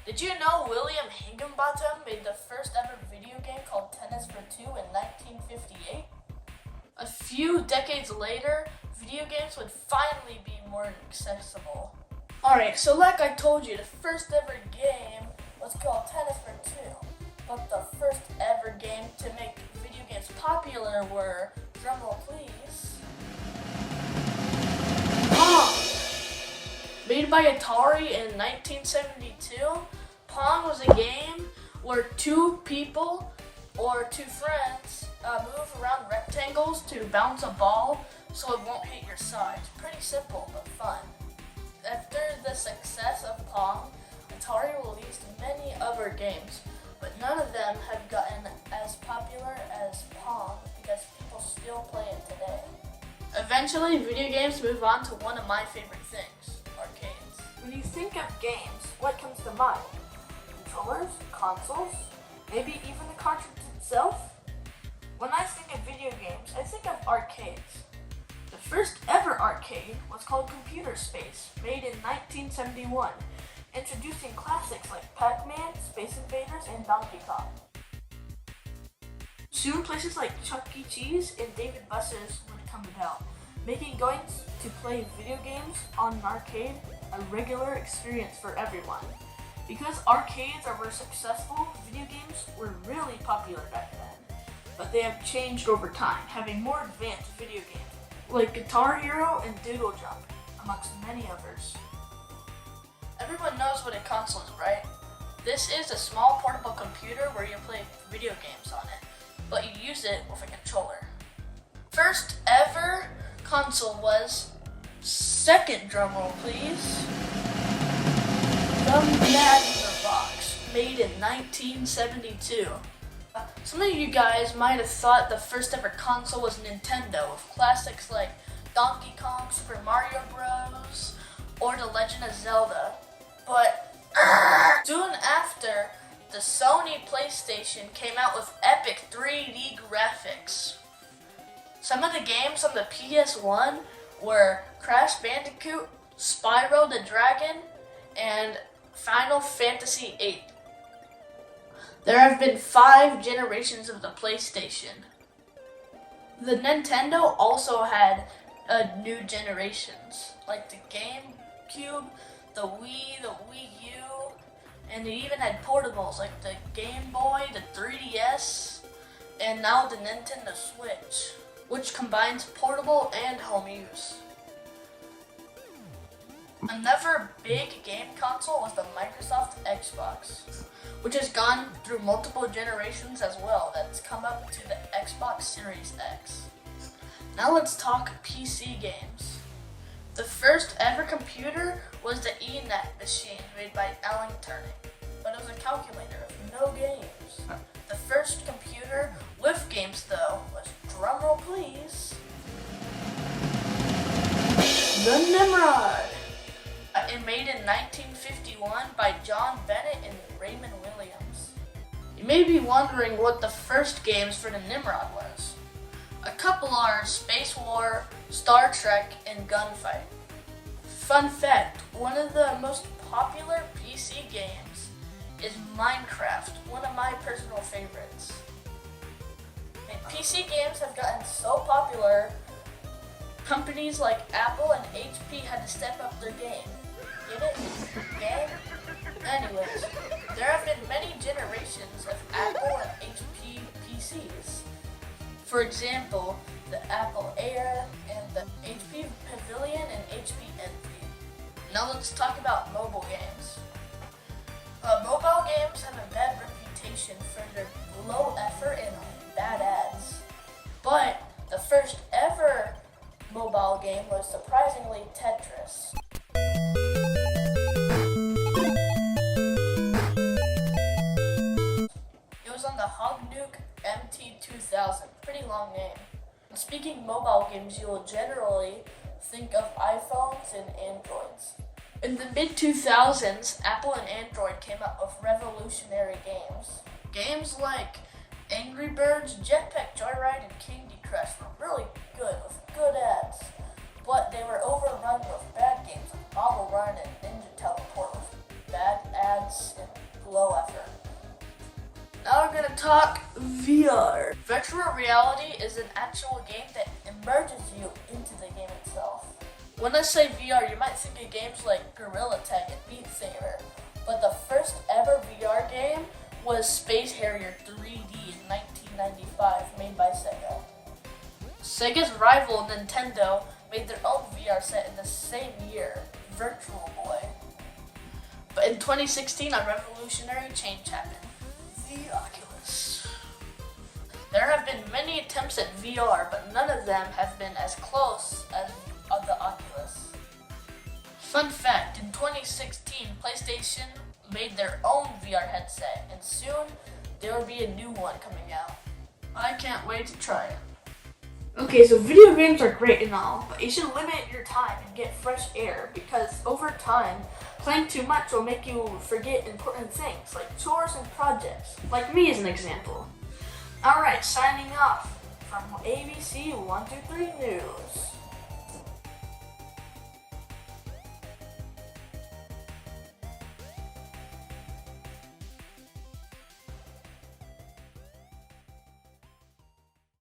Did you know William Higginbottom made the first ever video game called Tennis for Two in 1958? A few decades later, video games would finally be more accessible. Alright, so like I told you, the first ever game was called Tennis for Two. But the first ever game to make video games popular were, drumroll please, Pong! Made by Atari in 1972, Pong was a game where two people or two friends move around rectangles to bounce a ball so it won't hit your sides. Pretty simple, but fun. After the success of Pong, Atari released many other games, but none of them have gotten as popular as Pong because people still play it today. Eventually, video games move on to one of my favorite things, arcades. When you think of games, what comes to mind? Controllers, consoles, maybe even the cartridge itself? When I think of video games, I think of arcades. The first ever arcade was called Computer Space, made in 1971, introducing classics like Pac-Man, Space Invaders, and Donkey Kong. Soon places like Chuck E. Cheese and David Buster's would come about, making going to play video games on an arcade a regular experience for everyone. Because arcades were successful, video games were really popular back then. But they have changed over time, having more advanced video games like Guitar Hero and Doodle Jump, amongst many others. Everyone knows what a console is, right? This is a small portable computer where you play video games on it, but you use it with a controller. First ever console was, second drumroll please, the Magnavox, made in 1972. Some of you guys might have thought the first ever console was Nintendo, with classics like Donkey Kong, Super Mario Bros., or The Legend of Zelda. But soon after, the Sony PlayStation came out with epic 3D graphics. Some of the games on the PS1 were Crash Bandicoot, Spyro the Dragon, and Final Fantasy VIII. There have been 5 generations of the PlayStation. The Nintendo also had new generations, like the GameCube, the Wii, the Wii U, and it even had portables like the Game Boy, the 3DS, and now the Nintendo Switch, which combines portable and home use. Another big game console was the Microsoft Xbox, which has gone through multiple generations as well. That's come up to the Xbox Series X. Now let's talk PC games. The first ever computer was the ENIAC machine made by Alan Turing, but it was a calculator with no games. The first computer with games though was, drumroll please, the Nimrod. It made in 1951 by John Bennett and Raymond Williams. You may be wondering what the first games for the Nimrod was. A couple are Space War, Star Trek, and Gunfight. Fun fact, one of the most popular PC games is Minecraft, one of my personal favorites. And PC games have gotten so popular, companies like Apple and HP had to step up their game. Get it? Game? Anyways, there have been many generations of Apple and HP PCs. For example, the Apple Air and the HP Pavilion and HP Envy. Now let's talk about mobile games. Mobile games have a bad reputation for their low effort and bad ads. But the first ever mobile game was surprisingly Tetris. It was on the Hognuke MT2000, pretty long name. Speaking mobile games, you will generally think of iPhones and Androids. In the mid-2000s, Apple and Android came out with revolutionary games. Games like Angry Birds, Jetpack Joyride, and Candy Crush were really good with good ads, but they were overrun with bad games like Bottle Run and Ninja Teleport with bad ads intense and low effort. Now we're gonna talk VR. Virtual reality is an actual game that immerses you into the game itself. When I say VR, you might think of games like Gorilla Tag and Beat Saber, but the first ever VR game was Space Harrier 3D in 1995, made by Sega. Sega's rival Nintendo made their own VR set in the same year, Virtual Boy. But in 2016, a revolutionary change happened. The Oculus. There have been many attempts at VR, but none of them have been as close as the Oculus. Fun fact, in 2016, PlayStation made their own VR headset, and soon there will be a new one coming out. I can't wait to try it. Okay, so video games are great and all, but you should limit your time and get fresh air, because over time, playing too much will make you forget important things like chores and projects, like me as an example. Alright, signing off from ABC123 News.